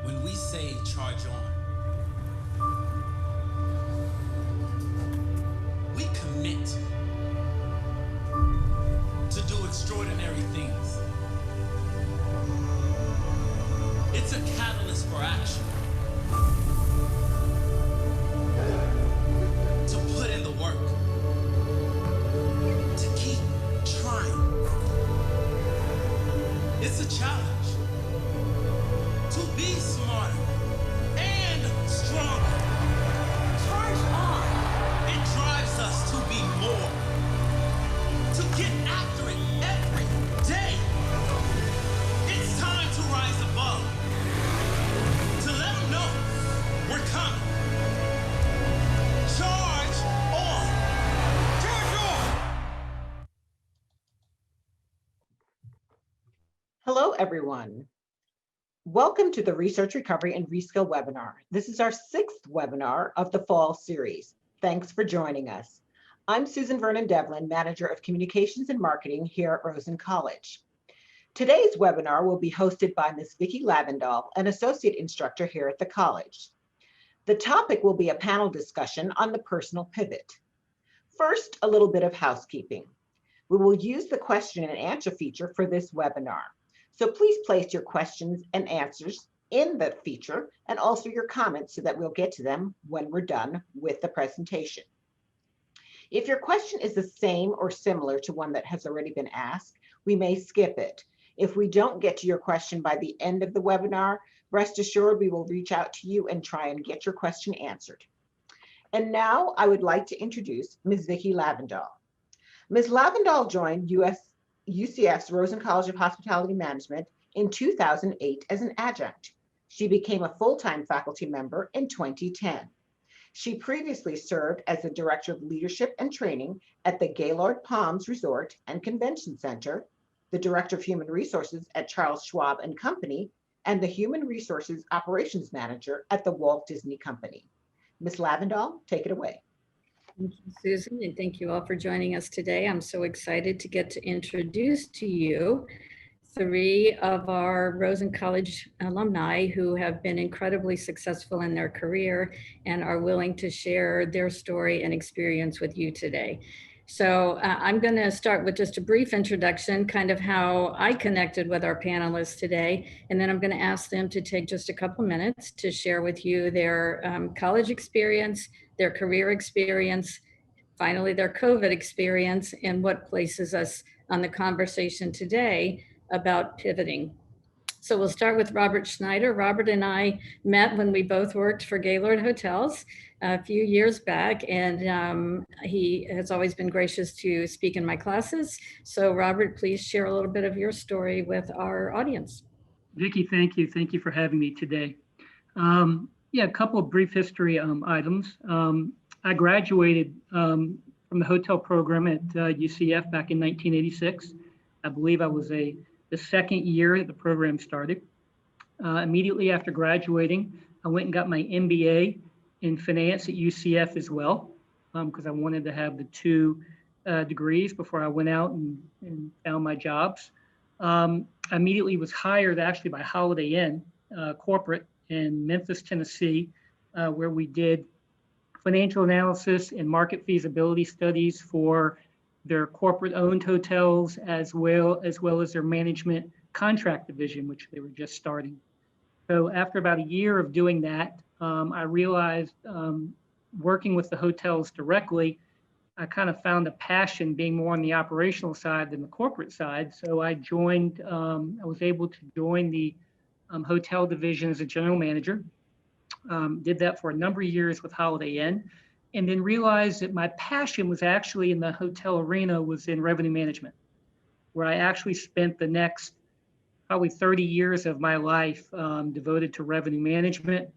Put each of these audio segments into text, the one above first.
When we say charge on, we commit to do extraordinary things. It's a catalyst for action. To put in the work. To keep trying. It's a challenge. To be smarter and stronger. Charge on. It drives us to be more. To get after it every day. It's time to rise above. To let them know we're coming. Charge on. Charge on. Hello, everyone. Welcome to the Research Recovery and Reskill webinar. This is our 6th webinar of the fall series. Thanks for joining us. I'm Susan Vernon Devlin, Manager of Communications and Marketing here at Rosen College. Today's webinar will be hosted by Ms. Vicky Lavendal, an Associate Instructor here at the college. The topic will be a panel discussion on the personal pivot. First, a little bit of housekeeping. We will use the question and answer feature for this webinar. So please place your questions and answers in the feature and also your comments so that we'll get to them when we're done with the presentation. If your question is the same or similar to one that has already been asked, we may skip it. If we don't get to your question by the end of the webinar, rest assured we will reach out to you and try and get your question answered. And now I would like to introduce Ms. Vicky Lavendal. Ms. Lavendal joined UCF's Rosen College of Hospitality Management in 2008 as an adjunct. She became a full-time faculty member in 2010. She previously served as the Director of Leadership and Training at the Gaylord Palms Resort and Convention Center, the Director of Human Resources at Charles Schwab and Company, and the Human Resources Operations Manager at the Walt Disney Company. Ms. Lavendal, take it away. Thank you, Susan, and thank you all for joining us today. I'm so excited to get to introduce to you 3 of our Rosen College alumni who have been incredibly successful in their career and are willing to share their story and experience with you today. So I'm going to start with just a brief introduction, kind of how I connected with our panelists today, and then I'm going to ask them to take just a couple minutes to share with you their college experience, their career experience, finally their COVID experience, and what places us on the conversation today about pivoting. So we'll start with Robert Schneider. Robert and I met when we both worked for Gaylord Hotels a few years back, and he has always been gracious to speak in my classes. So Robert, please share a little bit of your story with our audience. Vicki, thank you. Thank you for having me today. Yeah, a couple of brief history items. I graduated from the hotel program at UCF back in 1986. I believe I was the second year the program started. Immediately after graduating, I went and got my MBA in finance at UCF as well, because I wanted to have the 2 degrees before I went out and found my jobs. I immediately was hired actually by Holiday Inn corporate in Memphis, Tennessee, where we did financial analysis and market feasibility studies for their corporate-owned hotels as well as their management contract division, which they were just starting. So after about a year of doing that, I realized working with the hotels directly, I kind of found a passion being more on the operational side than the corporate side. So I was able to join the hotel division as a general manager. Did that for a number of years with Holiday Inn, and then realized that my passion was actually in the hotel arena, was in revenue management, where I actually spent the next probably 30 years of my life devoted to revenue management,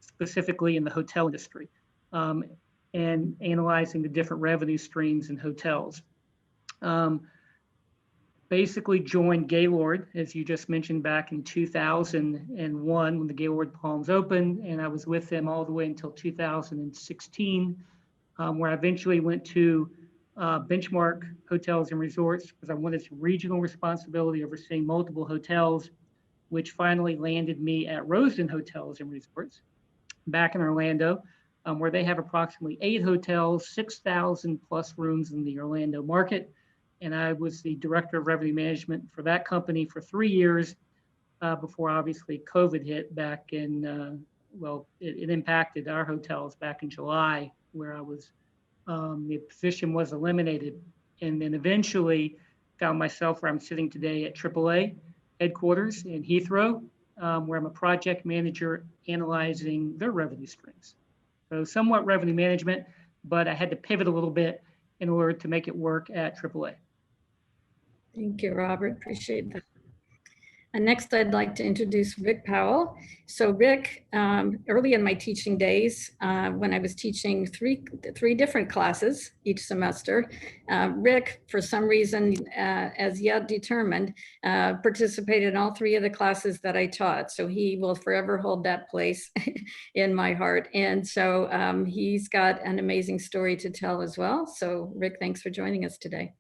specifically in the hotel industry, and analyzing the different revenue streams in hotels. Basically joined Gaylord, as you just mentioned, back in 2001 when the Gaylord Palms opened, and I was with them all the way until 2016, where I eventually went to Benchmark Hotels and Resorts because I wanted some regional responsibility overseeing multiple hotels which finally landed me at Rosen Hotels and Resorts back in Orlando, where they have approximately 8 hotels, 6,000 plus rooms in the Orlando market. And I was the director of revenue management for that company for 3 years before obviously COVID hit back in, it impacted our hotels back in July, where I was, the position was eliminated. And then eventually found myself where I'm sitting today at AAA headquarters in Heathrow, where I'm a project manager analyzing their revenue streams. So somewhat revenue management, but I had to pivot a little bit in order to make it work at AAA. Thank you, Robert. Appreciate that. And next, I'd like to introduce Rick Powell. So Rick, early in my teaching days, when I was teaching three different classes each semester, Rick, for some reason, as yet determined, participated in all 3 of the classes that I taught. So he will forever hold that place in my heart. And so he's got an amazing story to tell as well. So Rick, thanks for joining us today.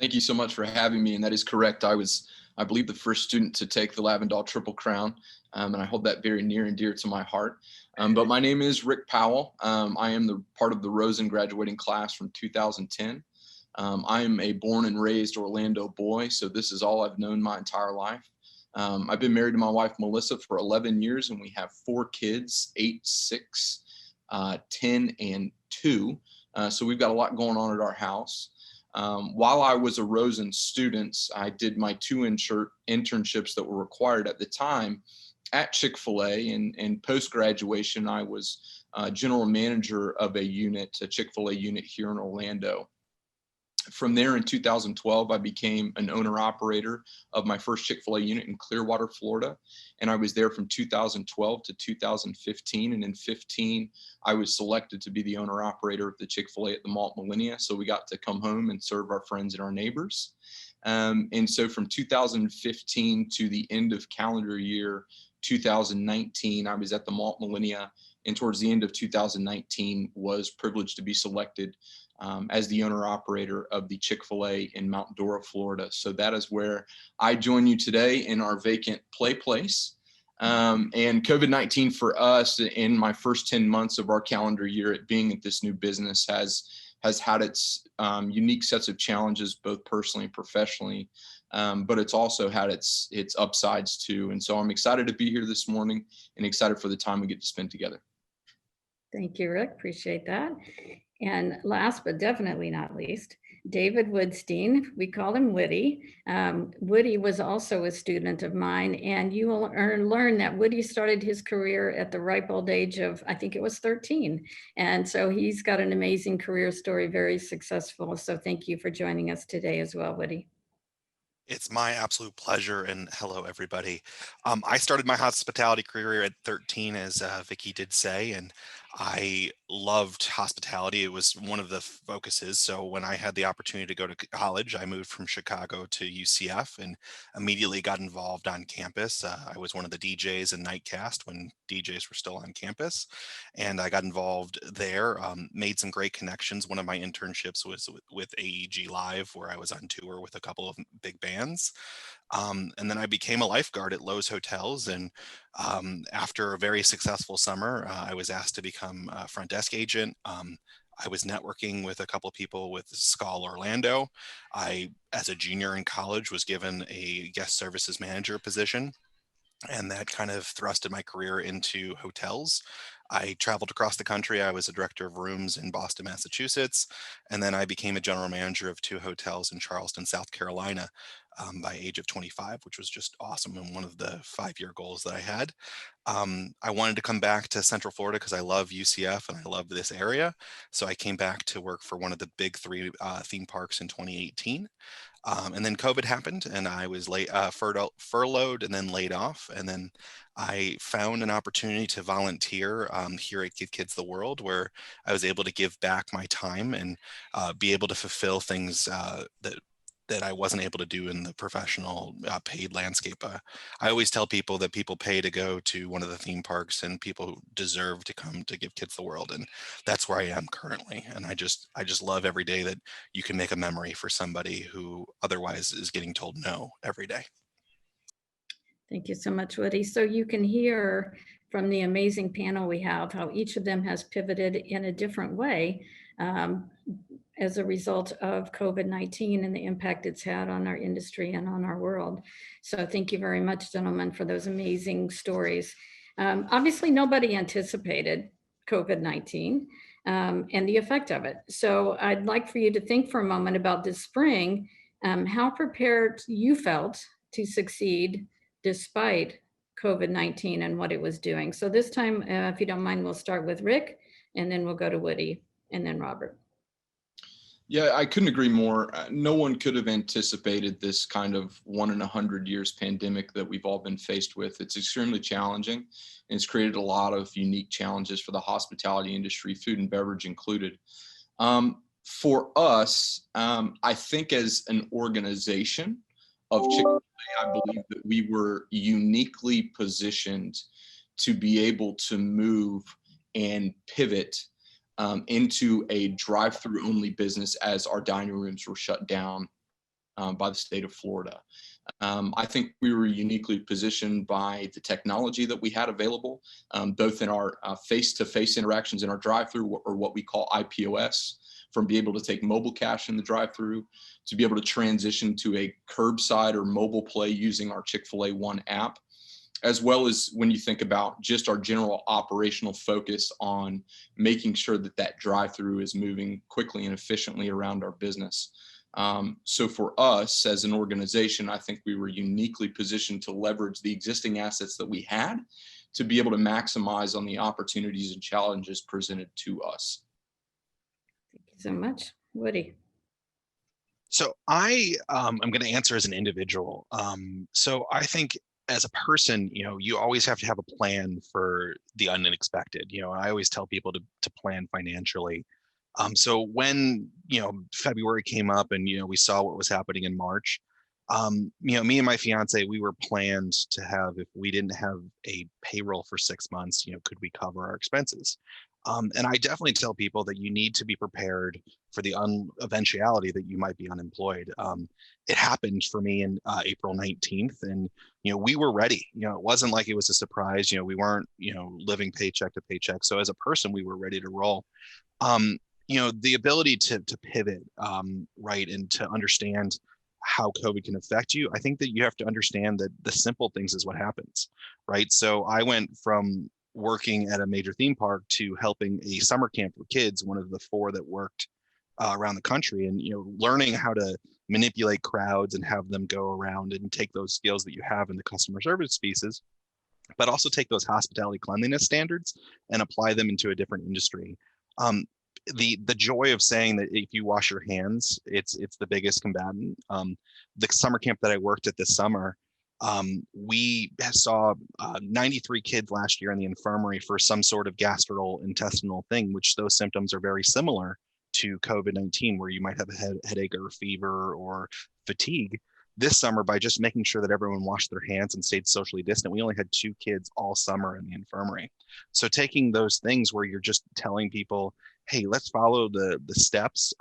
Thank you so much for having me. And that is correct. I was, I believe, the first student to take the Lavendol Triple Crown. And I hold that very near and dear to my heart. But my name is Rick Powell. I am the part of the Rosen graduating class from 2010. I am a born and raised Orlando boy. So this is all I've known my entire life. I've been married to my wife, Melissa, for 11 years, and we have 4 kids, 8, 6, 10, and 2. So we've got a lot going on at our house. While I was a Rosen student, I did my 2 internships that were required at the time at Chick-fil-A, and post-graduation, I was general manager of a unit, a Chick-fil-A unit here in Orlando. From there in 2012, I became an owner-operator of my first Chick-fil-A unit in Clearwater, Florida. And I was there from 2012 to 2015. And in 15, I was selected to be the owner-operator of the Chick-fil-A at the Malt Millennia. So we got to come home and serve our friends and our neighbors. And so from 2015 to the end of calendar year 2019, I was at the Malt Millennia. And towards the end of 2019, was privileged to be selected as the owner-operator of the Chick-fil-A in Mount Dora, Florida. So that is where I join you today in our vacant play place. And COVID-19 for us in my first 10 months of our calendar year at being at this new business has had its unique sets of challenges, both personally and professionally, but it's also had its upsides too. And so I'm excited to be here this morning and excited for the time we get to spend together. Thank you, Rick. Appreciate that. And last but definitely not least, David Woodstein. We call him Woody. Woody was also a student of mine, and you will learn that Woody started his career at the ripe old age of, I think it was 13. And so he's got an amazing career story, very successful. So thank you for joining us today as well, Woody. It's my absolute pleasure, and hello, everybody. I started my hospitality career at 13, as Vicki did say, and I loved hospitality. It was one of the focuses. So when I had the opportunity to go to college, I moved from Chicago to UCF and immediately got involved on campus. I was one of the DJs in Nightcast when DJs were still on campus, and I got involved there, made some great connections. One of my internships was with AEG Live, where I was on tour with a couple of big bands. And then I became a lifeguard at Lowe's Hotels. And after a very successful summer, I was asked to become a front desk agent. I was networking with a couple of people with Skull Orlando. I, as a junior in college, was given a guest services manager position. And that kind of thrusted my career into hotels. I traveled across the country. I was a director of rooms in Boston, Massachusetts. And then I became a general manager of 2 hotels in Charleston, South Carolina by age of 25, which was just awesome and one of the 5-year goals that I had. I wanted to come back to Central Florida because I love UCF and I love this area. So I came back to work for one of the big 3 theme parks in 2018. And then COVID happened and I was furloughed and then laid off. And then I found an opportunity to volunteer here at Give Kids the World, where I was able to give back my time and be able to fulfill things that I wasn't able to do in the professional paid landscape. I always tell people that people pay to go to one of the theme parks and people deserve to come to Give Kids the World. And that's where I am currently. And I just love every day that you can make a memory for somebody who otherwise is getting told no every day. Thank you so much, Woody. So you can hear from the amazing panel we have how each of them has pivoted in a different way as a result of COVID-19 and the impact it's had on our industry and on our world. So thank you very much, gentlemen, for those amazing stories. Obviously, nobody anticipated COVID-19 and the effect of it. So I'd like for you to think for a moment about this spring, how prepared you felt to succeed despite COVID-19 and what it was doing. So this time, if you don't mind, we'll start with Rick, and then we'll go to Woody, and then Robert. Yeah, I couldn't agree more. No one could have anticipated this kind of 1 in 100 years pandemic that we've all been faced with. It's extremely challenging, and it's created a lot of unique challenges for the hospitality industry, food and beverage included. For us, I think as an organization of Chick-fil-A, I believe that we were uniquely positioned to be able to move and pivot into a drive-through only business as our dining rooms were shut down by the state of Florida. I think we were uniquely positioned by the technology that we had available, both in our face-to-face interactions in our drive-through, or what we call IPOS, from being able to take mobile cash in the drive-through to be able to transition to a curbside or mobile play using our Chick-fil-A One app, as well as when you think about just our general operational focus on making sure that that drive-through is moving quickly and efficiently around our business. So for us as an organization, I think we were uniquely positioned to leverage the existing assets that we had to be able to maximize on the opportunities and challenges presented to us. Thank you so much. Woody. So I'm going to answer as an individual. So I think as a person, you always have to have a plan for the unexpected. I always tell people to plan financially. So when, February came up and, we saw what was happening in March, me and my fiance, we were planned to have, if we didn't have a payroll for 6 months, could we cover our expenses? And I definitely tell people that you need to be prepared for the eventuality that you might be unemployed. It happened for me in April 19th, and we were ready. It wasn't like it was a surprise. We weren't living paycheck to paycheck. So as a person, we were ready to roll. The ability to pivot, right, and to understand how COVID can affect you. I think that you have to understand that the simple things is what happens, right? So I went from working at a major theme park to helping a summer camp for kids, one of the 4 that worked around the country, and learning how to manipulate crowds and have them go around and take those skills that you have in the customer service pieces, but also take those hospitality cleanliness standards and apply them into a different industry. The joy of saying that if you wash your hands, it's the biggest combatant. The summer camp that I worked at this summer, we saw 93 kids last year in the infirmary for some sort of gastrointestinal thing, which those symptoms are very similar to COVID-19, where you might have a headache or fever or fatigue. This summer, by just making sure that everyone washed their hands and stayed socially distant, we only had 2 kids all summer in the infirmary. So taking those things where you're just telling people, hey, let's follow the steps.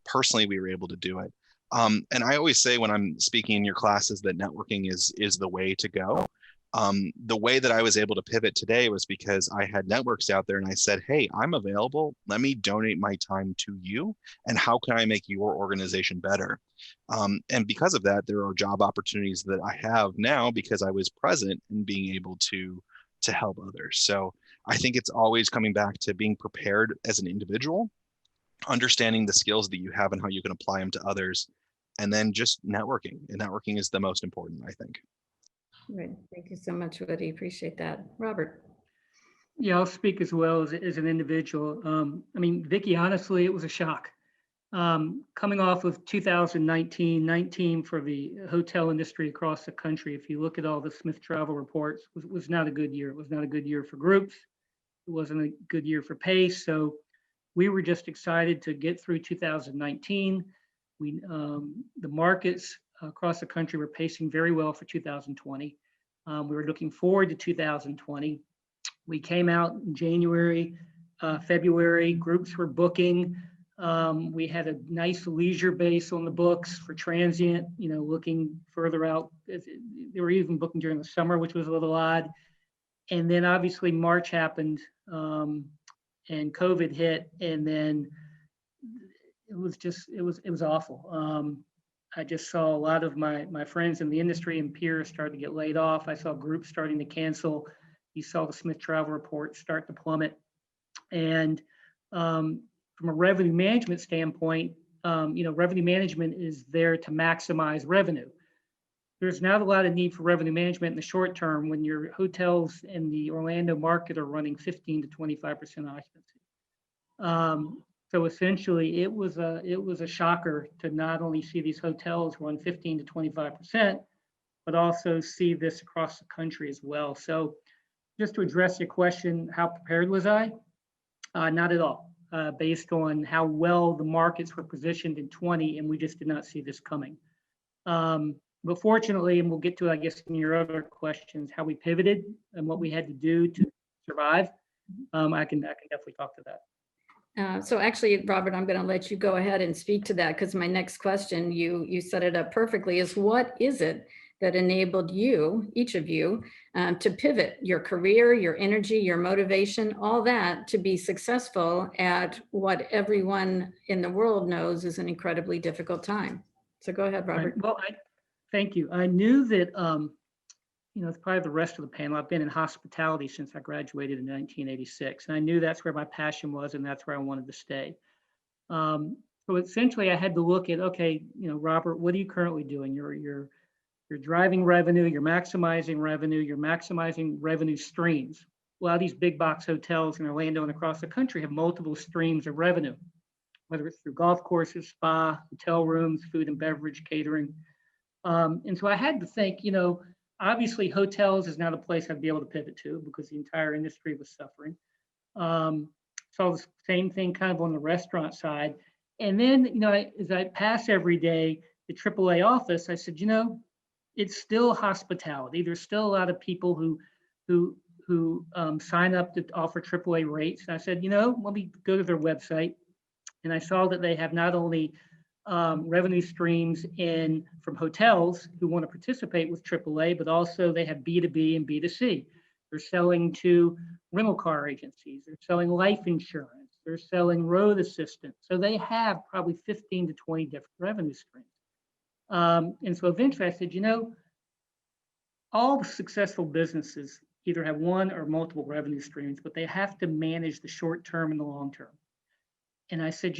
Personally, we were able to do it. And I always say when I'm speaking in your classes that networking is the way to go. The way that I was able to pivot today was because I had networks out there and I said, hey, I'm available. Let me donate my time to you. And how can I make your organization better? And because of that, there are job opportunities that I have now because I was present and being able to help others. So I think it's always coming back to being prepared as an individual, understanding the skills that you have and how you can apply them to others, and then just networking. And networking is the most important, I think. Great. Thank you so much, Woody. Appreciate that. Robert. Yeah, I'll speak as well as an individual. Vicki, honestly, it was a shock. Coming off of 2019 for the hotel industry across the country, if you look at all the Smith Travel reports, was not a good year. It was not a good year for groups. It wasn't a good year for pace. So we were just excited to get through 2019. The markets across the country were pacing very well for 2020. We were looking forward to 2020. We came out in January, February, groups were booking. We had a nice leisure base on the books for transient, looking further out. They were even booking during the summer, which was a little odd. And then obviously March happened, and COVID hit, and then it was awful. I just saw a lot of my friends in the industry and peers start to get laid off. I saw groups starting to cancel. You saw the Smith Travel Report start to plummet. And from a revenue management standpoint, revenue management is there to maximize revenue. There's not a lot of need for revenue management in the short term when your hotels in the Orlando market are running 15 to 25% occupancy. So essentially, it was a shocker to not only see these hotels run 15 to 25%, but also see this across the country as well. So just to address your question, how prepared was I? Not at all, based on how well the markets were positioned in 20, and we just did not see this coming. But fortunately, and we'll get to, I guess, in your other questions, how we pivoted and what we had to do to survive, I can definitely talk to that. So actually, Robert, I'm going to let you go ahead and speak to that, because my next question, you set it up perfectly, is what is it that enabled you, each of you, to pivot your career, your energy, your motivation, all that to be successful at what everyone in the world knows is an incredibly difficult time? So go ahead, Robert. Right. Well, thank you. I knew that, it's probably the rest of the panel. I've been in hospitality since I graduated in 1986. And I knew that's where my passion was, and that's where I wanted to stay. So essentially I had to look at, okay, Robert, what are you currently doing? You're driving revenue, you're maximizing revenue streams. A lot of these big box hotels in Orlando and across the country have multiple streams of revenue, whether it's through golf courses, spa, hotel rooms, food and beverage, catering. And so I had to think, obviously hotels is not a place I'd be able to pivot to because the entire industry was suffering. Saw the same thing kind of on the restaurant side. And then, as I pass every day the AAA office, I said, it's still hospitality. There's still a lot of people who sign up to offer AAA rates. And I said, let me go to their website. And I saw that they have not only revenue streams from hotels who want to participate with AAA, but also they have B2B and B2C. They're selling to rental car agencies. They're selling life insurance. They're selling road assistance. So they have probably 15 to 20 different revenue streams. And so eventually I said, all successful businesses either have one or multiple revenue streams, but they have to manage the short term and the long term. And I said,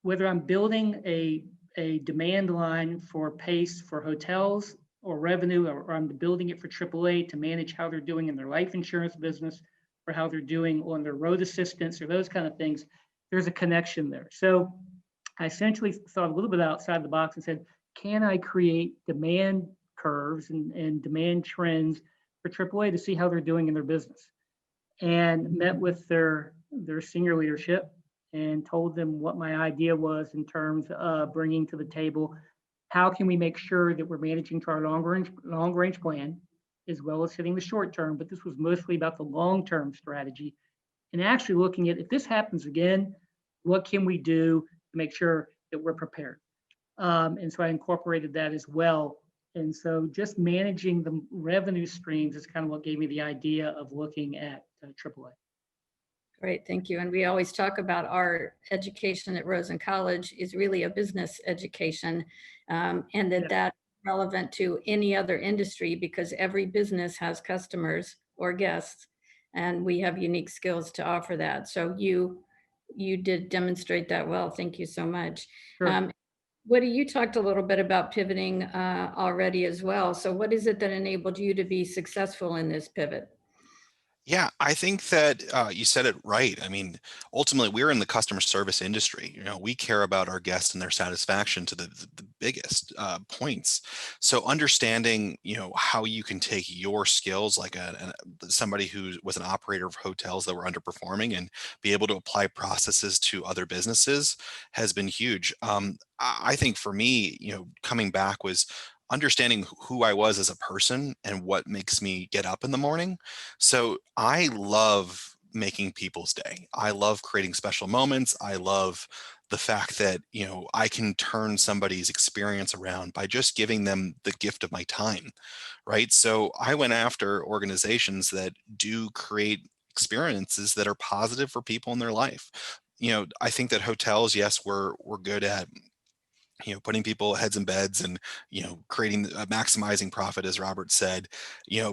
whether I'm building a demand line for pace for hotels or revenue, or I'm building it for AAA to manage how they're doing in their life insurance business or how they're doing on their road assistance or those kind of things, there's a connection there. So I essentially thought a little bit outside the box and said, can I create demand curves and demand trends for AAA to see how they're doing in their business? And met with their senior leadership and told them what my idea was in terms of bringing to the table, how can we make sure that we're managing to our long range plan, as well as hitting the short term, but this was mostly about the long-term strategy and actually looking at, if this happens again, what can we do to make sure that we're prepared? And so I incorporated that as well. And so just managing the revenue streams is kind of what gave me the idea of looking at AAA. Great, thank you. And we always talk about our education at Rosen College is really a business education, and that's relevant to any other industry because every business has customers or guests, and we have unique skills to offer that. So you did demonstrate that well. Thank you so much. Sure. Woody, you talked a little bit about pivoting already as well. So what is it that enabled you to be successful in this pivot? Yeah, I think that you said it right. I mean, ultimately, we're in the customer service industry. We care about our guests and their satisfaction to the biggest points. So understanding, how you can take your skills, like somebody who was an operator of hotels that were underperforming, and be able to apply processes to other businesses has been huge. I think for me, coming back was understanding who I was as a person and what makes me get up in the morning. So I love making people's day. I love creating special moments. I love the fact that, I can turn somebody's experience around by just giving them the gift of my time, right? So I went after organizations that do create experiences that are positive for people in their life. I think that hotels, yes, we're good at putting people heads in beds and creating maximizing profit, as Robert said.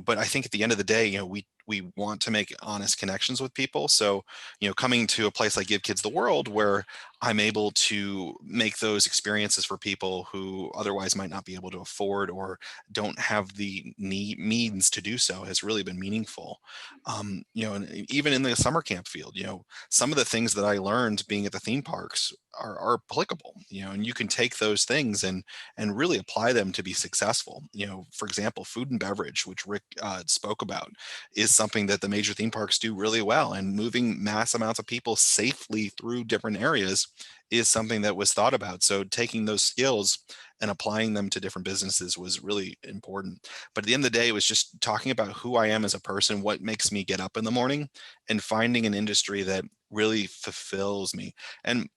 But I think at the end of the day, we want to make honest connections with people. So coming to a place like Give Kids the World, where I'm able to make those experiences for people who otherwise might not be able to afford or don't have the means to do so, has really been meaningful. And even in the summer camp field, some of the things that I learned being at the theme parks are applicable, and you can take those things and really apply them to be successful. For example, food and beverage, which Rick spoke about, is something that the major theme parks do really well, and moving mass amounts of people safely through different areas is something that was thought about. So taking those skills and applying them to different businesses was really important. But at the end of the day, it was just talking about who I am as a person, what makes me get up in the morning, and finding an industry that really fulfills me. And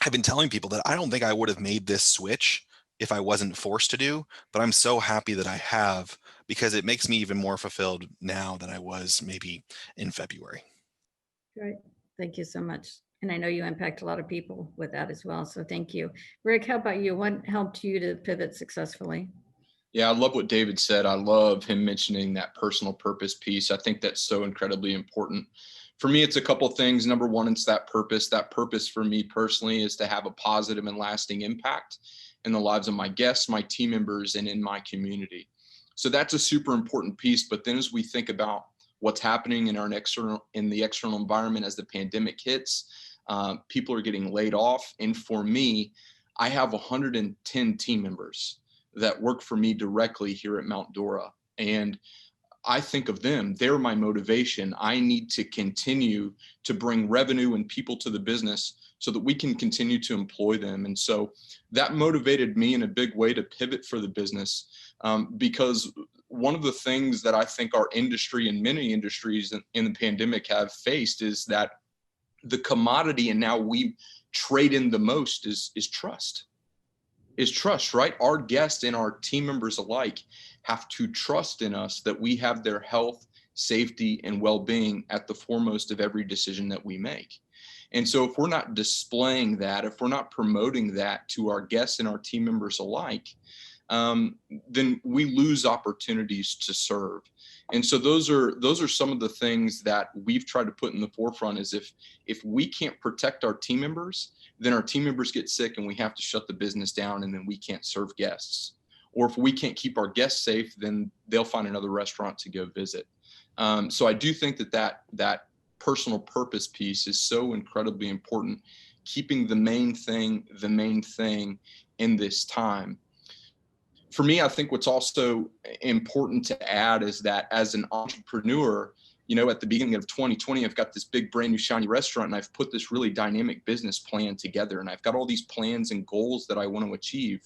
I've been telling people that I don't think I would have made this switch if I wasn't forced to do, but I'm so happy that I have, because it makes me even more fulfilled now than I was maybe in February. Great. Thank you so much. And I know you impact a lot of people with that as well. So thank you. Rick, how about you? What helped you to pivot successfully? Yeah, I love what David said. I love him mentioning that personal purpose piece. I think that's so incredibly important. For me, it's a couple things. Number one, it's that purpose. That purpose for me personally is to have a positive and lasting impact in the lives of my guests, my team members, and in my community. So that's a super important piece. But then as we think about what's happening in the external environment as the pandemic hits, people are getting laid off. And for me, I have 110 team members that work for me directly here at Mount Dora. And I think of them, they're my motivation. I need to continue to bring revenue and people to the business so that we can continue to employ them. And so that motivated me in a big way to pivot for the business, because one of the things that I think our industry and many industries in the pandemic have faced is that the commodity, and now we trade in the most, is trust. Is trust, right? Our guests and our team members alike have to trust in us that we have their health, safety, and well-being at the foremost of every decision that we make. And so if we're not displaying that, if we're not promoting that to our guests and our team members alike, then we lose opportunities to serve. And so those are some of the things that we've tried to put in the forefront, is if we can't protect our team members, then our team members get sick and we have to shut the business down, and then we can't serve guests. Or if we can't keep our guests safe, then they'll find another restaurant to go visit. So I do think that personal purpose piece is so incredibly important, keeping the main thing in this time. For me, I think what's also important to add is that as an entrepreneur, at the beginning of 2020, I've got this big brand new shiny restaurant, and I've put this really dynamic business plan together, and I've got all these plans and goals that I want to achieve.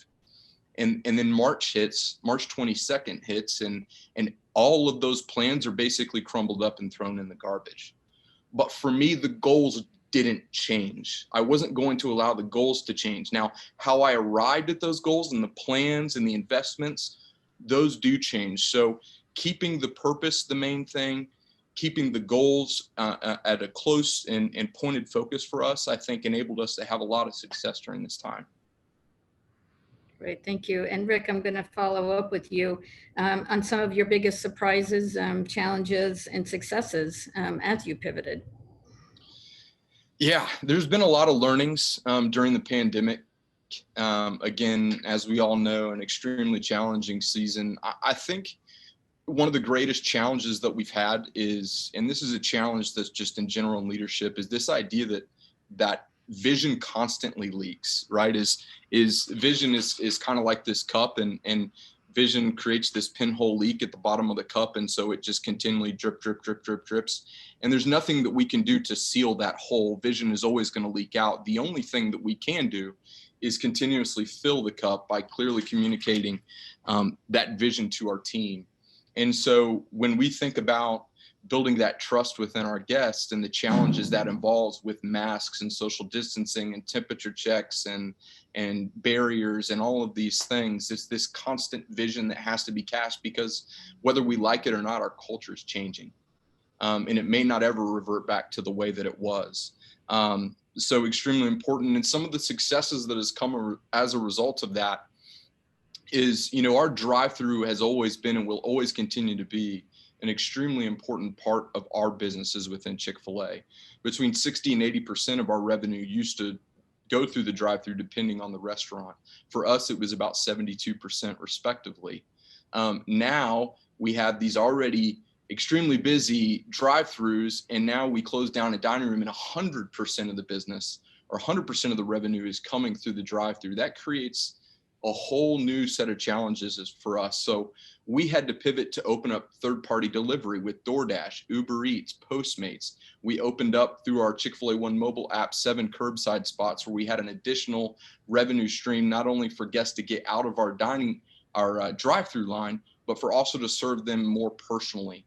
And then March 22nd hits, and all of those plans are basically crumbled up and thrown in the garbage. But for me, the goals didn't change. I wasn't going to allow the goals to change. Now, how I arrived at those goals and the plans and the investments, those do change. So keeping the purpose the main thing, keeping the goals at a close and pointed focus for us, I think enabled us to have a lot of success during this time. Great, thank you. And Rick, I'm going to follow up with you on some of your biggest surprises, challenges, and successes as you pivoted. Yeah, there's been a lot of learnings during the pandemic. Again, as we all know, an extremely challenging season. I think one of the greatest challenges that we've had is, and this is a challenge that's just in general in leadership, is this idea that vision constantly leaks, right? Is vision is kind of like this cup, and vision creates this pinhole leak at the bottom of the cup, and so it just continually drips. And there's nothing that we can do to seal that hole. Vision is always going to leak out. The only thing that we can do is continuously fill the cup by clearly communicating that vision to our team. And so when we think about building that trust within our guests and the challenges that involves with masks and social distancing and temperature checks and barriers and all of these things. It's this constant vision that has to be cast, because whether we like it or not, our culture is changing. And it may not ever revert back to the way that it was. So extremely important. And some of the successes that has come as a result of that is, our drive-through has always been and will always continue to be an extremely important part of our businesses within Chick-fil-A. Between 60 and 80% of our revenue used to go through the drive-through, depending on the restaurant. For us, it was about 72% respectively. Now we have these already extremely busy drive-throughs, and now we close down a dining room and 100% of the business or 100% of the revenue is coming through the drive-through. That creates a whole new set of challenges for us. So we had to pivot to open up third-party delivery with DoorDash, Uber Eats, Postmates. We opened up through our Chick-fil-A One mobile app 7 curbside spots where we had an additional revenue stream, not only for guests to get out of our drive-through line, but for also to serve them more personally.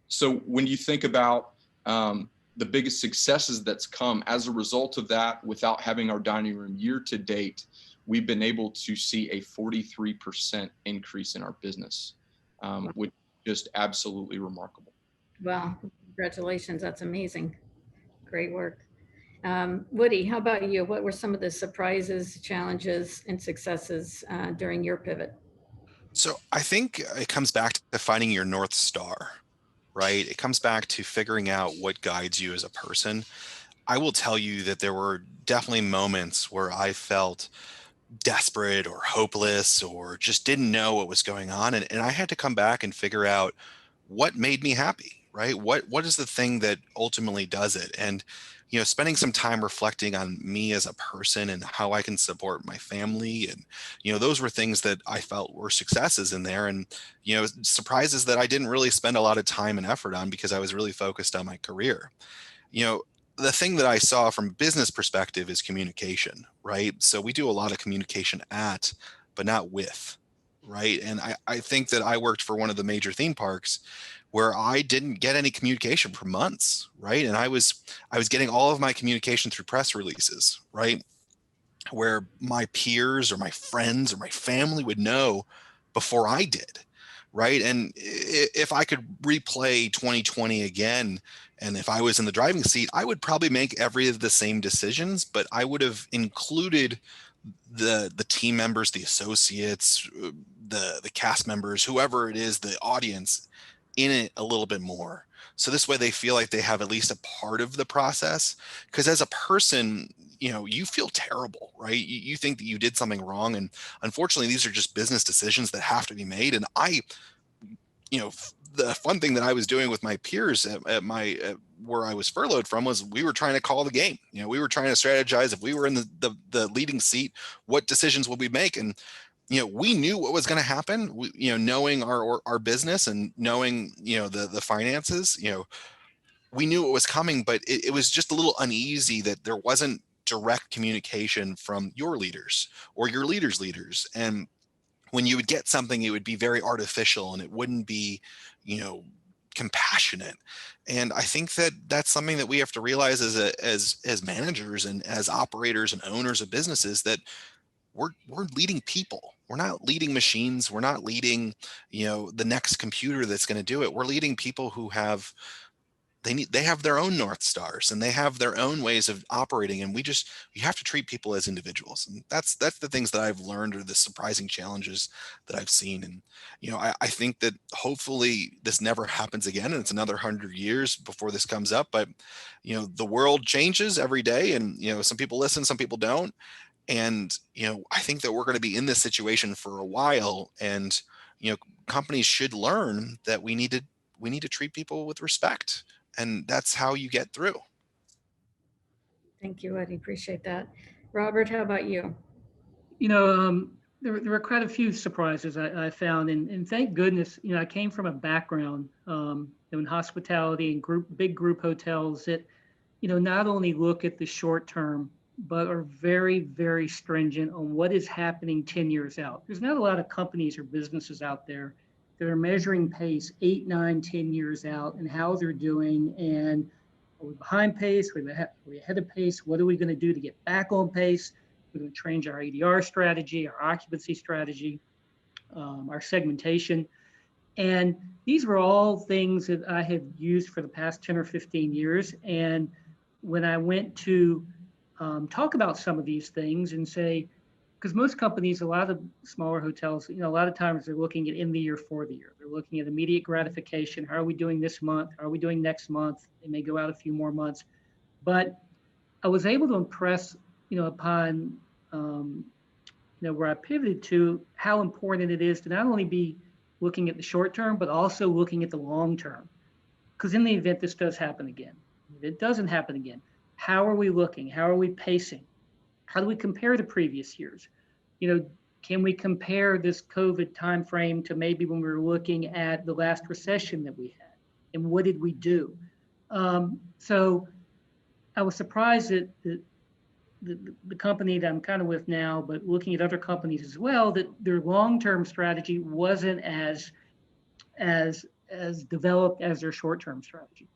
So when you think about the biggest successes that's come as a result of that, without having our dining room year to date, we've been able to see a 43% increase in our business, which is just absolutely remarkable. Wow, congratulations, that's amazing. Great work. Woody, how about you? What were some of the surprises, challenges, and successes during your pivot? So I think it comes back to finding your North Star, right? It comes back to figuring out what guides you as a person. I will tell you that there were definitely moments where I felt desperate or hopeless or just didn't know what was going on. And I had to come back and figure out what made me happy, right? What is the thing that ultimately does it? And, spending some time reflecting on me as a person and how I can support my family. And, those were things that I felt were successes in there. And, surprises that I didn't really spend a lot of time and effort on because I was really focused on my career. The thing that I saw from a business perspective is communication, right? So we do a lot of communication at, but not with, right? And I think that I worked for one of the major theme parks where I didn't get any communication for months, right? And I was getting all of my communication through press releases, right? Where my peers or my friends or my family would know before I did, right? And if I could replay 2020 again, and if I was in the driving seat, I would probably make every of the same decisions, but I would have included the team members, the associates, the cast members, whoever it is, the audience in it a little bit more. So this way they feel like they have at least a part of the process. Because as a person, you feel terrible, right? You think that you did something wrong. And unfortunately, these are just business decisions that have to be made. And the fun thing that I was doing with my peers at where I was furloughed from was we were trying to call the game. We were trying to strategize if we were in the leading seat, what decisions would we make? And we knew what was going to happen. Knowing our business and knowing the finances, we knew what was coming, but it was just a little uneasy that there wasn't direct communication from your leaders or your leaders' leaders. And when you would get something, it would be very artificial and it wouldn't be, compassionate. And I think that that's something that we have to realize as managers and as operators and owners of businesses, that we're leading people. We're not leading machines. We're not leading, the next computer that's going to do it. We're leading people who they have their own North Stars and they have their own ways of operating. And you have to treat people as individuals. And that's the things that I've learned, or the surprising challenges that I've seen. And, I think that hopefully this never happens again. And it's another 100 years before this comes up. But, the world changes every day, and, some people listen, some people don't. And, I think that we're going to be in this situation for a while. And, companies should learn that we need to treat people with respect. And that's how you get through. Thank you, Eddie. Appreciate that. Robert, how about you? There were quite a few surprises I found, and thank goodness, I came from a background in hospitality and big group hotels that, not only look at the short term, but are very, very stringent on what is happening 10 years out. There's not a lot of companies or businesses out there that are measuring pace 8, 9, 10 years out and how they're doing. And are we behind pace? Are we ahead of pace? What are we going to do to get back on pace? We're going to change our ADR strategy, our occupancy strategy, our segmentation. And these were all things that I had used for the past 10 or 15 years. And when I went to talk about some of these things and say, because most companies, a lot of smaller hotels, a lot of times they're looking at in the year, for the year. They're looking at immediate gratification. How are we doing this month? How are we doing next month? They may go out a few more months. But I was able to impress, upon, where I pivoted to how important it is to not only be looking at the short term, but also looking at the long term. Because in the event this does happen again, if it doesn't happen again, how are we looking? How are we pacing? How do we compare to previous years? Can we compare this COVID timeframe to maybe when we were looking at the last recession that we had? And what did we do? So I was surprised that the company that I'm kind of with now, but looking at other companies as well, that their long-term strategy wasn't as developed as their short-term strategy.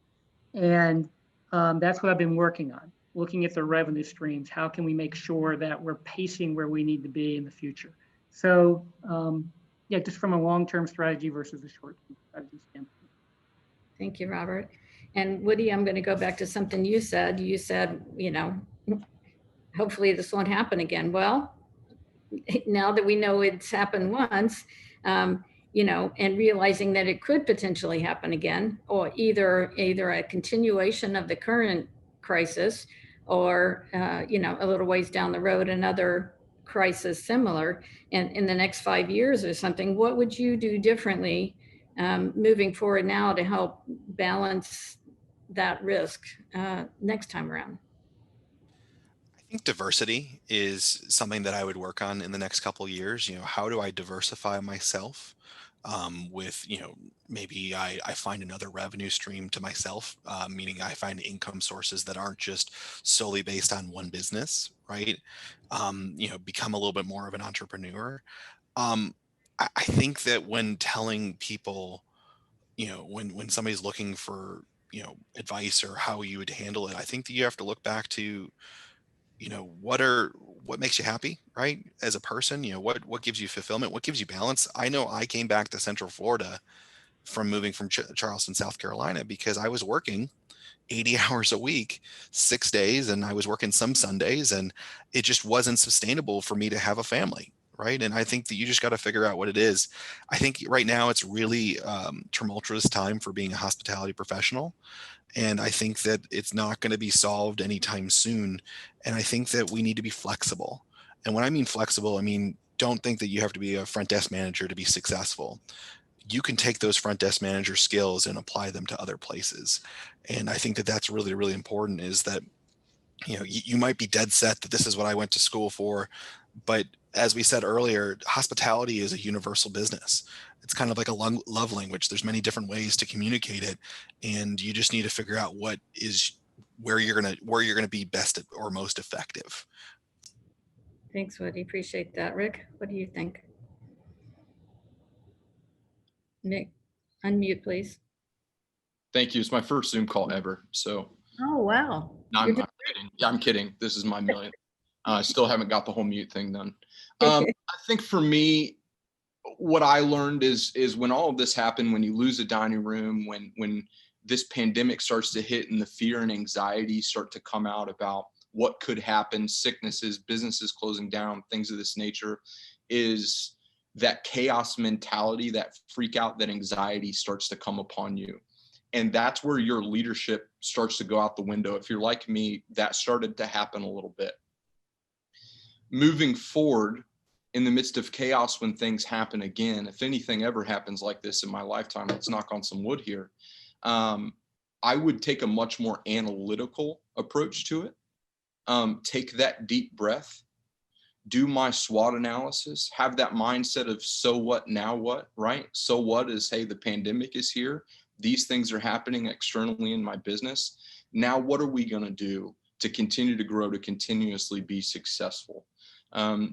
And that's what I've been working on, looking at the revenue streams. How can we make sure that we're pacing where we need to be in the future? So just from a long-term strategy versus a short-term strategy standpoint. Thank you, Robert. And Woody, I'm going to go back to something you said. You said, hopefully this won't happen again. Well, now that we know it's happened once, and realizing that it could potentially happen again, or either a continuation of the current crisis, or a little ways down the road, another crisis similar, and in the next 5 years or something, what would you do differently moving forward now to help balance that risk next time around? I think diversity is something that I would work on in the next couple of years. How do I diversify myself with, maybe I find another revenue stream to myself, meaning I find income sources that aren't just solely based on one business, right? Become a little bit more of an entrepreneur. I think that when telling people, when somebody's looking for, advice or how you would handle it, I think that you have to look back to, what makes you happy, right? As a person, what gives you fulfillment, what gives you balance. I know I came back to Central Florida from moving from Charleston, South Carolina, because I was working 80 hours a week, 6 days, and I was working some Sundays, and it just wasn't sustainable for me to have a family, right? And I think that you just got to figure out what it is. I think right now it's really tumultuous time for being a hospitality professional. And I think that it's not going to be solved anytime soon. And I think that we need to be flexible. And when I mean flexible, I mean, don't think that you have to be a front desk manager to be successful. You can take those front desk manager skills and apply them to other places. And I think that that's really, really important, is that, you might be dead set that this is what I went to school for. But as we said earlier, hospitality is a universal business. It's kind of like a love language. There's many different ways to communicate it, and you just need to figure out where you're gonna be best or most effective. Thanks, Woody. Appreciate that. Rick, what do you think? Nick, unmute, please. Thank you. It's my first Zoom call ever. So. Oh, wow. No, I'm not kidding. Yeah, I'm kidding. This is my millionth. I still haven't got the whole mute thing done. I think for me, what I learned is when all of this happened, when you lose a dining room, when this pandemic starts to hit and the fear and anxiety start to come out about what could happen, sicknesses, businesses closing down, things of this nature, is that chaos mentality, that freak out, that anxiety starts to come upon you. And that's where your leadership starts to go out the window. If you're like me, that started to happen a little bit. Moving forward, in the midst of chaos, when things happen again, if anything ever happens like this in my lifetime, let's knock on some wood here, I would take a much more analytical approach to it. Take that deep breath, do my SWOT analysis, have that mindset of so what, now what, right? So what is, hey, the pandemic is here. These things are happening externally in my business. Now, what are we going to do to continue to grow, to continuously be successful?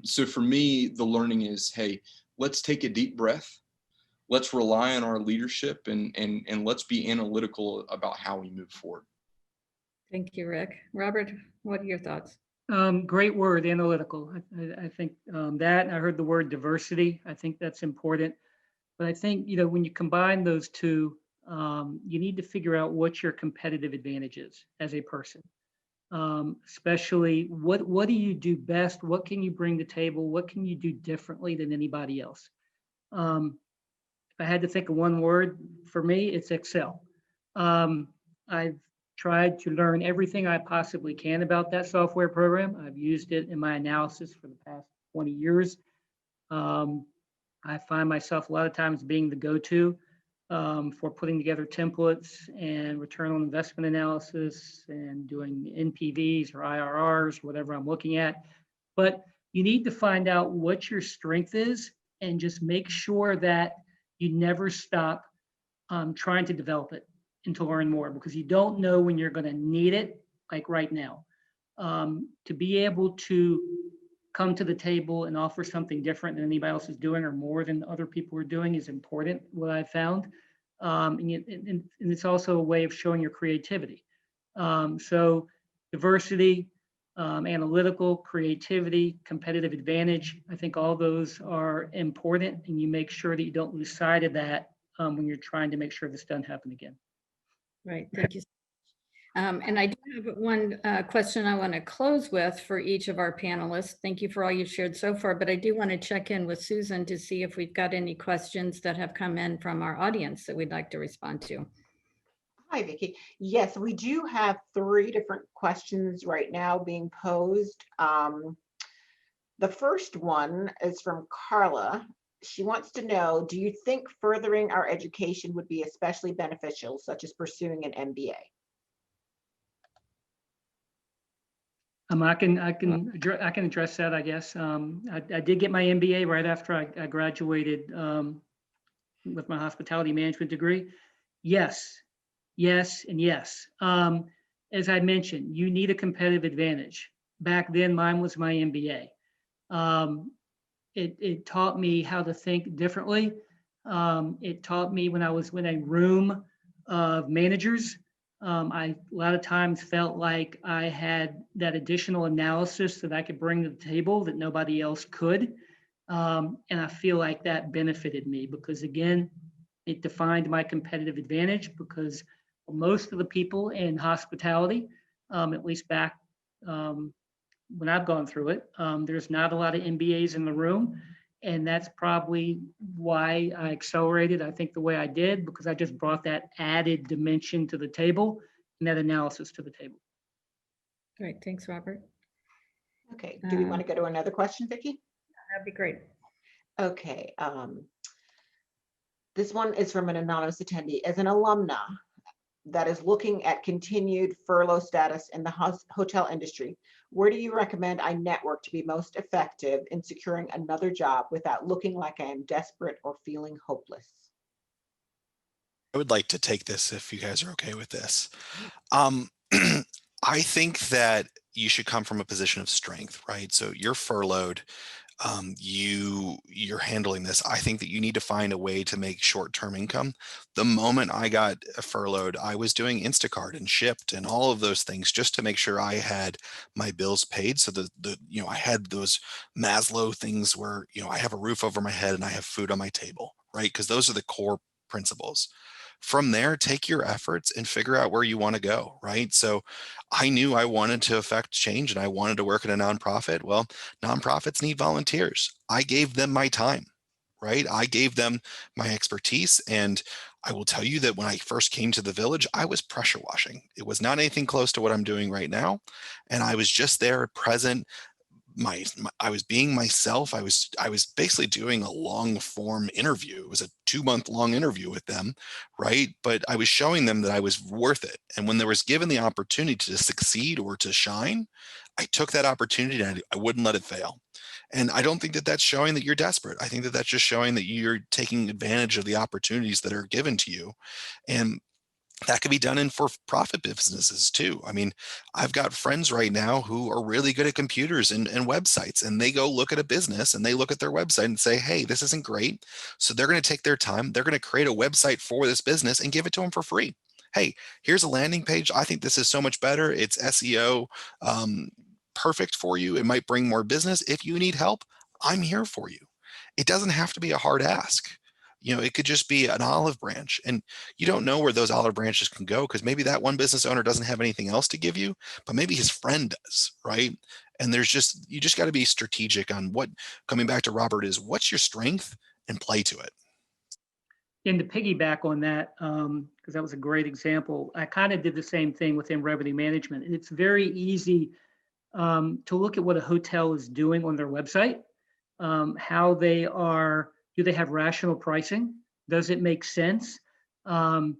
So for me, the learning is, hey, let's take a deep breath. let's rely on our leadership and let's be analytical about how we move forward. Thank you, Rick. Robert, what are your thoughts? Great word, analytical. I think that, and I heard the word diversity. I think that's important. But I think, when you combine those two, you need to figure out what your competitive advantage is as a person. Especially what do you do best? What can you bring to the table? What can you do differently than anybody else? If I had to think of one word, for me, it's excel. I've tried to learn everything I possibly can about that software program. I've used it in my analysis for the past 20 years. I find myself a lot of times being the go-to for putting together templates and return on investment analysis and doing NPVs or IRRs, whatever I'm looking at. But you need to find out what your strength is and just make sure that you never stop trying to develop it and to learn more, because you don't know when you're going to need it, like right now. To be able to come to the table and offer something different than anybody else is doing or more than other people are doing is important, what I've found. And it's also a way of showing your creativity. So diversity, analytical, creativity, competitive advantage, I think all those are important, and you make sure that you don't lose sight of that when you're trying to make sure this doesn't happen again. Right, thank you. And I do have one question I want to close with for each of our panelists. Thank you for all you've shared so far, but I do want to check in with Susan to see if we've got any questions that have come in from our audience that we'd like to respond to. Hi, Vicki. Yes, we do have 3 different questions right now being posed. The first one is from Carla. She wants to know, do you think furthering our education would be especially beneficial, such as pursuing an MBA? I can address that, I guess. I did get my MBA right after I graduated with my hospitality management degree. Yes, and yes. As I mentioned, you need a competitive advantage. Back then, mine was my MBA. It taught me how to think differently. It taught me when I was in a room of managers, I a lot of times felt like I had that additional analysis that I could bring to the table that nobody else could. And I feel like that benefited me because, again, it defined my competitive advantage because most of the people in hospitality, at least back when I've gone through it, there's not a lot of MBAs in the room. And that's probably why I accelerated, I think, the way I did, because I just brought that added dimension to the table and that analysis to the table. Great, thanks, Robert. Okay, do we want to go to another question, Vicki? That'd be great. Okay, this one is from an anonymous attendee. As an alumna that is looking at continued furlough status in the hotel industry, where do you recommend I network to be most effective in securing another job without looking like I am desperate or feeling hopeless? I would like to take this if you guys are okay with this. I think that you should come from a position of strength, right? So you're furloughed. You're handling this. I think that you need to find a way to make short-term income. The moment I got furloughed, I was doing Instacart and Shipped and all of those things just to make sure I had my bills paid. So I had those Maslow things where, I have a roof over my head and I have food on my table, right? Because those are the core principles. From there, take your efforts and figure out where you want to go, right? So I knew I wanted to affect change and I wanted to work in a nonprofit. Well, nonprofits need volunteers. I gave them my time, right? I gave them my expertise. And I will tell you that when I first came to the village, I was pressure washing. It was not anything close to what I'm doing right now. And I was just there present. I was being myself. I was basically doing a long form interview. It was a 2-month long interview with them, right? But I was showing them that I was worth it. And when there was given the opportunity to succeed or to shine, I took that opportunity and I wouldn't let it fail. And I don't think that that's showing that you're desperate. I think that that's just showing that you're taking advantage of the opportunities that are given to you. And That could be done in for-profit businesses too. I mean, I've got friends right now who are really good at computers and websites, and they go look at a business and they look at their website and say, hey, this isn't great. So they're going to take their time. They're going to create a website for this business and give it to them for free. Hey, here's a landing page. I think this is so much better. It's SEO perfect for you. It might bring more business. If you need help, I'm here for you. It doesn't have to be a hard ask. It could just be an olive branch, and you don't know where those olive branches can go, because maybe that one business owner doesn't have anything else to give you, but maybe his friend does, right? And you just got to be strategic on coming back to Robert, is what's your strength, and play to it. And to piggyback on that, because that was a great example, I kind of did the same thing within revenue management. And it's very easy to look at what a hotel is doing on their website, how they are. Do they have rational pricing? Does it make sense? Do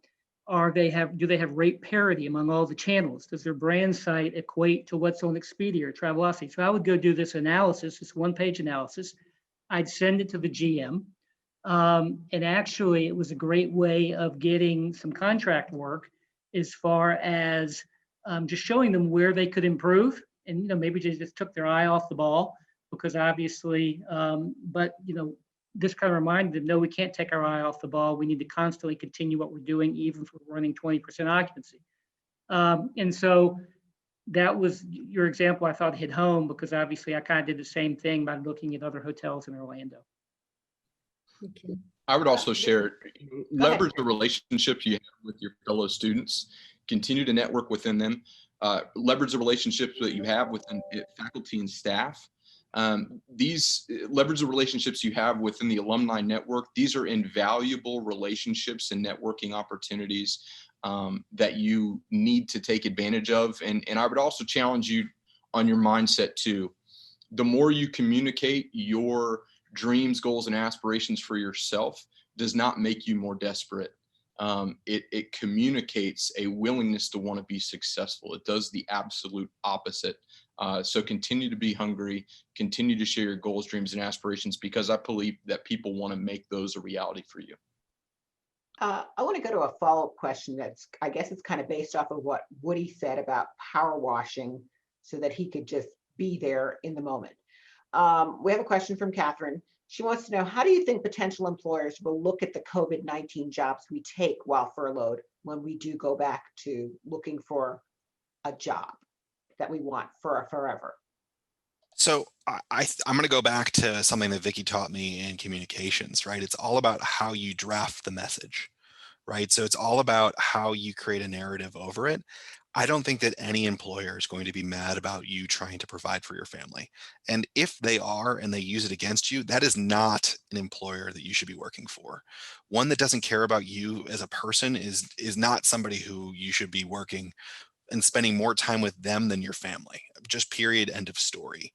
they have rate parity among all the channels? Does their brand site equate to what's on Expedia or Travelocity? So I would go do this analysis, this one-page analysis. I'd send it to the GM. And actually, it was a great way of getting some contract work as far as just showing them where they could improve. And, maybe they just took their eye off the ball, because obviously, this kind of reminded them, no, we can't take our eye off the ball. We need to constantly continue what we're doing, even if we're running 20% occupancy. And so that was your example. I thought hit home, because obviously I kind of did the same thing by looking at other hotels in Orlando. Okay. I would also share, leverage the relationships you have with your fellow students, continue to network within them, leverage the relationships that you have within faculty and staff. Leverage the relationships you have within the alumni network. These are invaluable relationships and networking opportunities that you need to take advantage of. And I would also challenge you on your mindset too. The more you communicate your dreams, goals, and aspirations for yourself does not make you more desperate. It communicates a willingness to want to be successful. It does the absolute opposite. So continue to be hungry, continue to share your goals, dreams, and aspirations, because I believe that people want to make those a reality for you. I want to go to a follow-up question I guess it's kind of based off of what Woody said about power washing, so that he could just be there in the moment. We have a question from Catherine. She wants to know, how do you think potential employers will look at the COVID-19 jobs we take while furloughed when we do go back to looking for a job that we want for forever? So I'm going to go back to something that Vicki taught me in communications, right? It's all about how you draft the message, right? So it's all about how you create a narrative over it. I don't think that any employer is going to be mad about you trying to provide for your family. And if they are and they use it against you, that is not an employer that you should be working for. One that doesn't care about you as a person is not somebody who you should be working and spending more time with them than your family. Just period, end of story.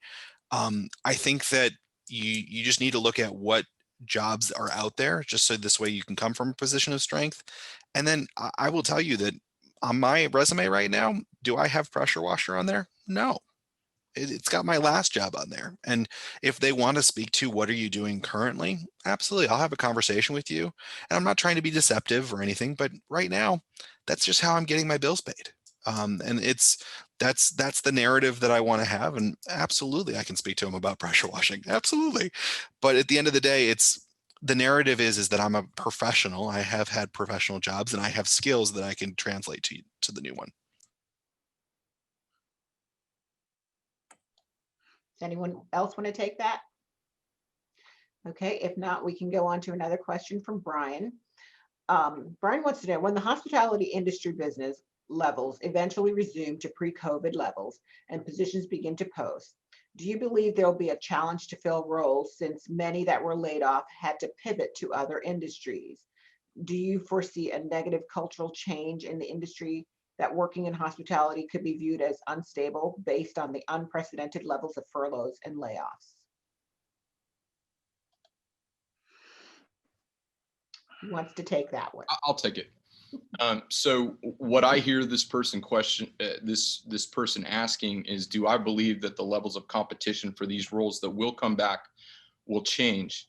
I think that you just need to look at what jobs are out there, just so this way you can come from a position of strength. And then I will tell you that on my resume right now, do I have pressure washer on there? No. It's got my last job on there. And if they want to speak to what are you doing currently, absolutely, I'll have a conversation with you. And I'm not trying to be deceptive or anything, but right now, that's just how I'm getting my bills paid. And that's the narrative that I want to have. And absolutely, I can speak to them about pressure washing. Absolutely. But at the end of the day, the narrative is that I'm a professional. I have had professional jobs and I have skills that I can translate to the new one. Does anyone else want to take that? Okay, if not, we can go on to another question from Brian. Brian wants to know, when the hospitality industry business levels eventually resume to pre-COVID levels and positions begin to post, do you believe there will be a challenge to fill roles, since many that were laid off had to pivot to other industries? Do you foresee a negative cultural change in the industry, that working in hospitality could be viewed as unstable based on the unprecedented levels of furloughs and layoffs? Who wants to take that one? I'll take it. So what I hear this person this person asking is, do I believe that the levels of competition for these roles that will come back will change?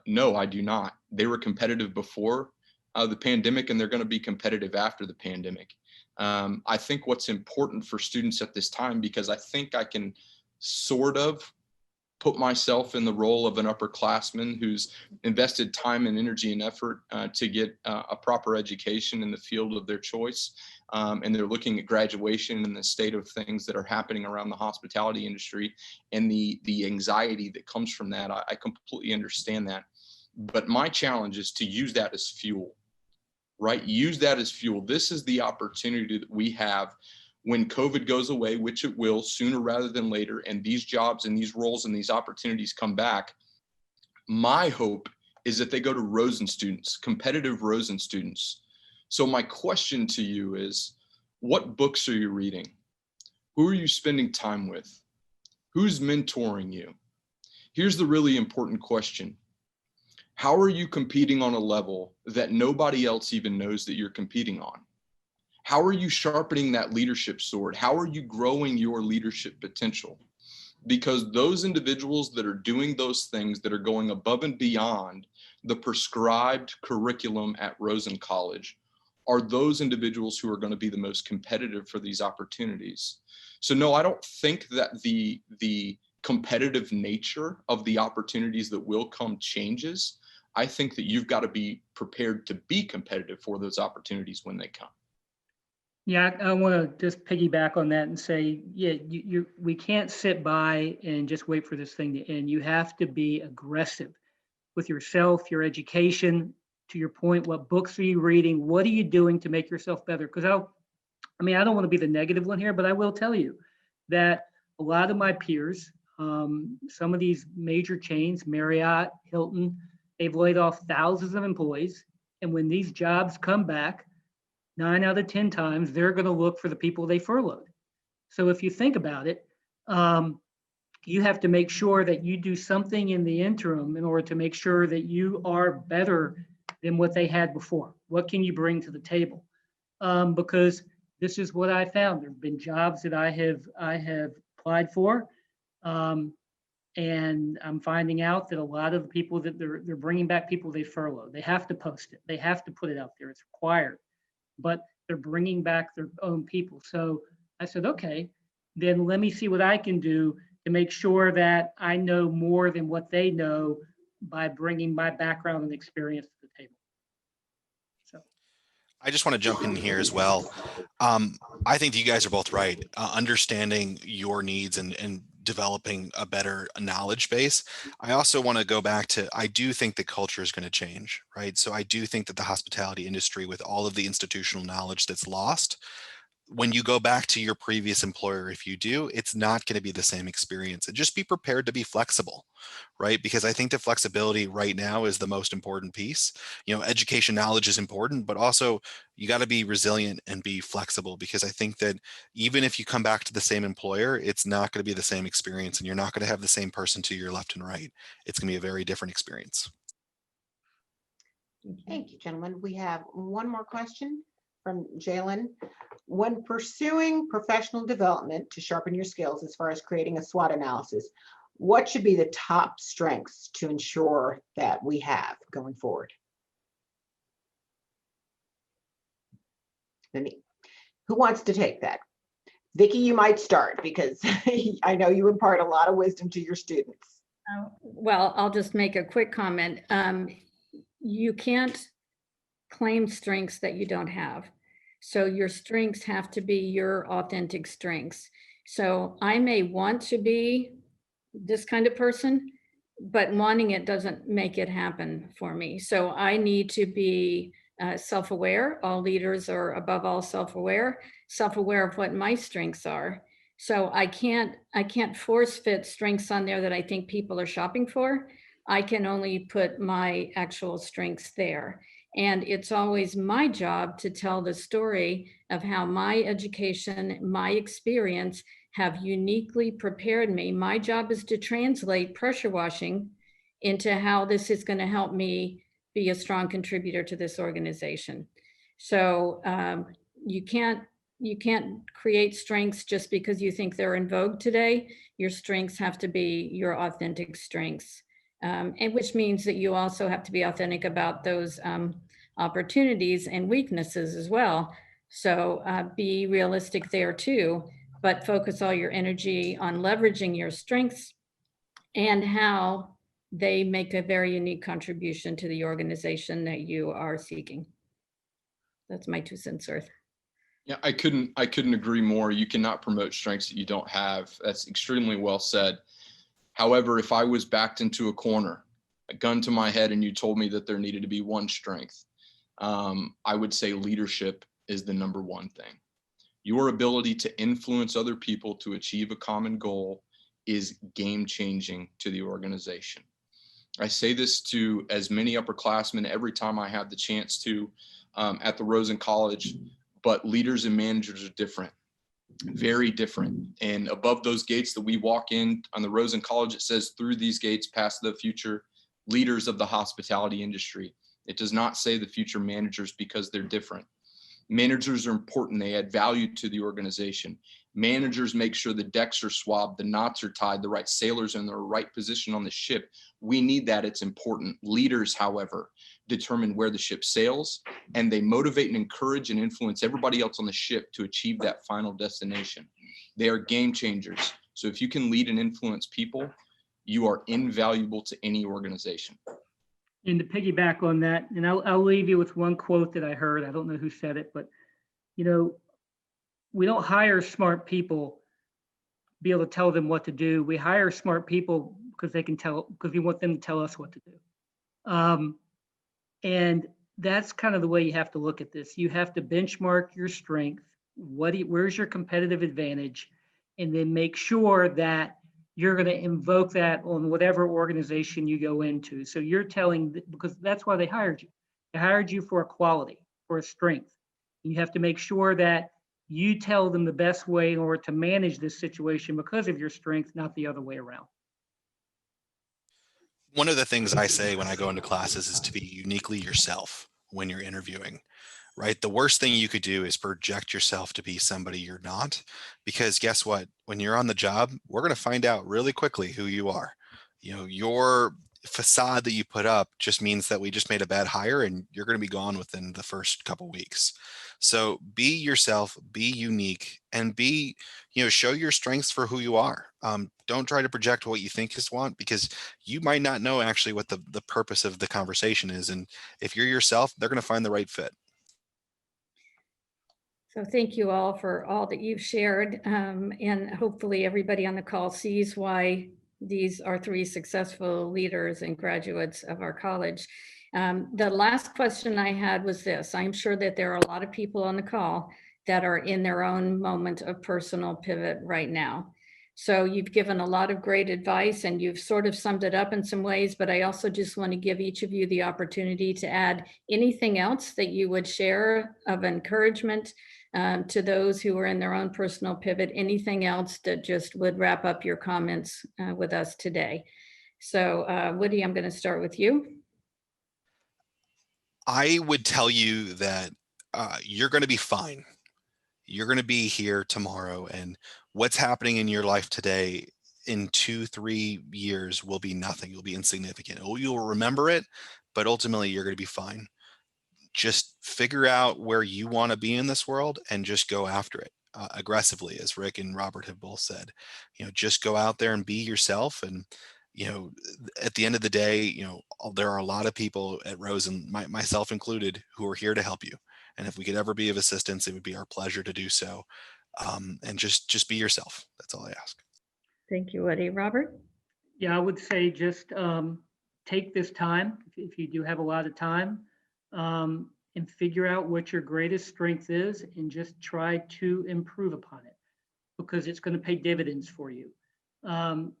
No, I do not. They were competitive before. the pandemic, and they're going to be competitive after the pandemic. I think what's important for students at this time, because I think I can sort of put myself in the role of an upperclassman who's invested time and energy and effort to get a proper education in the field of their choice. And they're looking at graduation and the state of things that are happening around the hospitality industry and the anxiety that comes from that. I completely understand that. But my challenge is to use that as fuel, right? Use that as fuel. This is the opportunity that we have when COVID goes away, which it will sooner rather than later, and these jobs and these roles and these opportunities come back. My hope is that they go to Rosen students, competitive Rosen students. So my question to you is, what books are you reading? Who are you spending time with? Who's mentoring you? Here's the really important question. How are you competing on a level that nobody else even knows that you're competing on? How are you sharpening that leadership sword? How are you growing your leadership potential? Because those individuals that are doing those things, that are going above and beyond the prescribed curriculum at Rosen College, are those individuals who are going to be the most competitive for these opportunities. So no, I don't think that the competitive nature of the opportunities that will come changes. I think that you've got to be prepared to be competitive for those opportunities when they come. Yeah, I want to just piggyback on that and say, yeah, we can't sit by and just wait for this thing to end. You have to be aggressive with yourself, your education. To your point, what books are you reading? What are you doing to make yourself better? Because I don't want to be the negative one here, but I will tell you that a lot of my peers, some of these major chains, Marriott, Hilton, they've laid off thousands of employees. And when these jobs come back, 9 out of 10 times, they're going to look for the people they furloughed. So if you think about it, you have to make sure that you do something in the interim in order to make sure that you are better than what they had before. What can you bring to the table? Because this is what I found. There have been jobs that I have applied for, and I'm finding out that a lot of the people that they're bringing back people they furloughed. They have to post it. They have to put it out there. It's required. But they're bringing back their own people. So I said, okay, then let me see what I can do to make sure that I know more than what they know by bringing my background and experience to the table. So I just want to jump in here as well. I think you guys are both right. Understanding your needs and developing a better knowledge base. I also want to go back to, I do think the culture is going to change, right? So I do think that the hospitality industry, with all of the institutional knowledge that's lost, when you go back to your previous employer, if you do, it's not going to be the same experience. And just be prepared to be flexible, right? Because I think the flexibility right now is the most important piece. You know, education knowledge is important, but also you got to be resilient and be flexible, because I think that even if you come back to the same employer, it's not going to be the same experience, and you're not going to have the same person to your left and right. It's going to be a very different experience. Thank you, gentlemen. We have one more question from Jalen. When pursuing professional development to sharpen your skills as far as creating a SWOT analysis, what should be the top strengths to ensure that we have going forward? Who wants to take that? Vicki, you might start, because I know you impart a lot of wisdom to your students. Well, I'll just make a quick comment. You can't claim strengths that you don't have. So your strengths have to be your authentic strengths. So I may want to be this kind of person, but wanting it doesn't make it happen for me. So I need to be self-aware. All leaders are above all self-aware of what my strengths are. So I can't force fit strengths on there that I think people are shopping for. I can only put my actual strengths there. And it's always my job to tell the story of how my education, my experience have uniquely prepared me. My job is to translate pressure washing into how this is going to help me be a strong contributor to this organization. So you can't create strengths just because you think they're in vogue today. Your strengths have to be your authentic strengths. And which means that you also have to be authentic about those opportunities and weaknesses as well. So be realistic there too, but focus all your energy on leveraging your strengths and how they make a very unique contribution to the organization that you are seeking. That's my 2 cents worth. Yeah, I couldn't agree more. You cannot promote strengths that you don't have. That's extremely well said. However, if I was backed into a corner, a gun to my head, and you told me that there needed to be one strength, I would say leadership is the number one thing. Your ability to influence other people to achieve a common goal is game changing to the organization. I say this to as many upperclassmen every time I have the chance to at the Rosen College, but leaders and managers are different, very different. And above those gates that we walk in on the Rosen College, it says through these gates, past the future leaders of the hospitality industry. It does not say the future managers, because they're different. Managers are important. They add value to the organization. Managers make sure the decks are swabbed, the knots are tied, the right sailors are in the right position on the ship. We need that. It's important. Leaders, however, determine where the ship sails, and they motivate and encourage and influence everybody else on the ship to achieve that final destination. They are game changers. So if you can lead and influence people, you are invaluable to any organization. And to piggyback on that, and I'll leave you with one quote that I heard. I don't know who said it, but we don't hire smart people to be able to tell them what to do. We hire smart people because we want them to tell us what to do. And that's kind of the way you have to look at this. You have to benchmark your strength. Where's your competitive advantage? And then make sure that you're going to invoke that on whatever organization you go into. So you're telling, because that's why they hired you. They hired you for a quality, for a strength. You have to make sure that you tell them the best way in order to manage this situation because of your strength, not the other way around. One of the things I say when I go into classes is to be uniquely yourself when you're interviewing, right? The worst thing you could do is project yourself to be somebody you're not, because guess what? When you're on the job, we're going to find out really quickly who you are. Your facade that you put up just means that we just made a bad hire and you're going to be gone within the first couple weeks. So be yourself, be unique, and show your strengths for who you are. Don't try to project what you think is want, because you might not know actually what the purpose of the conversation is. And if you're yourself, they're going to find the right fit. So thank you all for all that you've shared. And hopefully everybody on the call sees why these are 3 successful leaders and graduates of our college. The last question I had was this. I'm sure that there are a lot of people on the call that are in their own moment of personal pivot right now. So you've given a lot of great advice and you've sort of summed it up in some ways, but I also just want to give each of you the opportunity to add anything else that you would share of encouragement to those who are in their own personal pivot, anything else that just would wrap up your comments with us today. So Woody, I'm going to start with you. I would tell you that you're going to be fine. You're going to be here tomorrow, and what's happening in your life today in 2-3 years will be nothing. You'll be insignificant. You'll remember it, but ultimately you're going to be fine. Just figure out where you want to be in this world and just go after it aggressively, as Rick and Robert have both said. Just go out there and be yourself. And at the end of the day, there are a lot of people at Rosen, myself included, who are here to help you. And if we could ever be of assistance, it would be our pleasure to do so. And just be yourself. That's all I ask. Thank you, Woody. Robert? Yeah, I would say just take this time, if you do have a lot of time, and figure out what your greatest strength is and just try to improve upon it, because it's going to pay dividends for you. When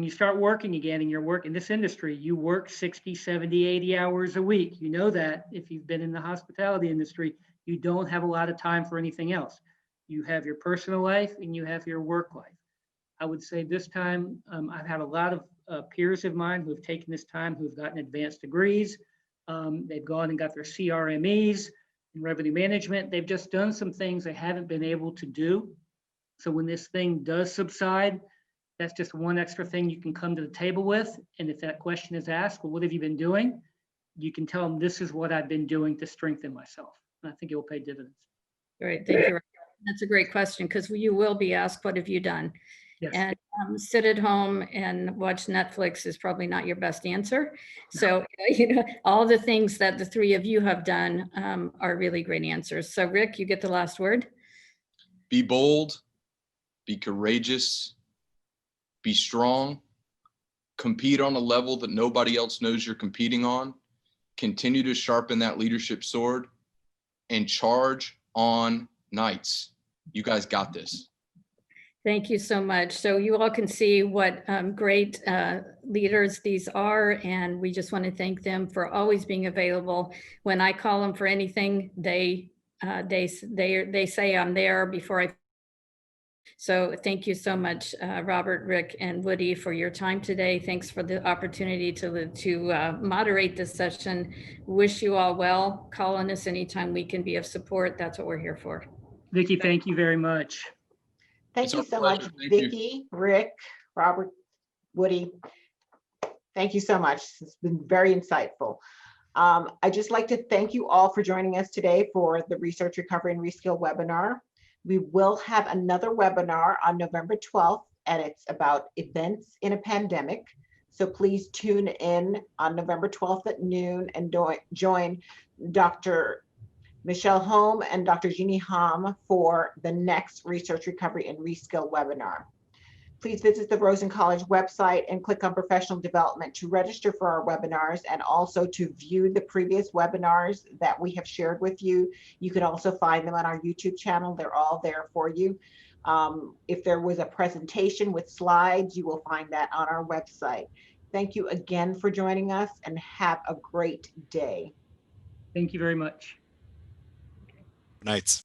you start working again and you're working in this industry, you work 60, 70, 80 hours a week. You know that if you've been in the hospitality industry, you don't have a lot of time for anything else. You have your personal life and you have your work life. I would say this time, I've had a lot of peers of mine who have taken this time, who've gotten advanced degrees. They've gone and got their CRMEs in revenue management. They've just done some things they haven't been able to do. So when this thing does subside, that's just one extra thing you can come to the table with. And if that question is asked, well, what have you been doing? you can tell them this is what I've been doing to strengthen myself. And I think it will pay dividends. Great, thank you. That's a great question because you will be asked, what have you done? Yes. And sit at home and watch Netflix is probably not your best answer. So, all the things that the three of you have done are really great answers. So Rick, you get the last word. Be bold, be courageous, be strong, compete on a level that nobody else knows you're competing on, continue to sharpen that leadership sword, and charge on nights. You guys got this. Thank you so much. So you all can see what great leaders these are, and we just want to thank them for always being available. When I call them for anything, they say I'm there before I. So thank you so much, Robert, Rick, and Woody, for your time today. Thanks for the opportunity to moderate this session. Wish you all well. Call on us anytime we can be of support. That's what we're here for. Vicki, thank you very much. Thank It's you our so pleasure. much, Thank you. Vicki, Rick, Robert, Woody. Thank you so much. It's been very insightful. I'd just like to thank you all for joining us today for the Research Recovery and Reskill webinar. We will have another webinar on November 12th, and it's about events in a pandemic. So please tune in on November 12th at noon and join Dr. Michelle Holm and Dr. Jeannie Hom for the next Research Recovery and Reskill webinar. Please visit the Rosen College website and click on Professional Development to register for our webinars and also to view the previous webinars that we have shared with you. You can also find them on our YouTube channel. They're all there for you. If there was a presentation with slides, you will find that on our website. Thank you again for joining us and have a great day. Thank you very much. Nights.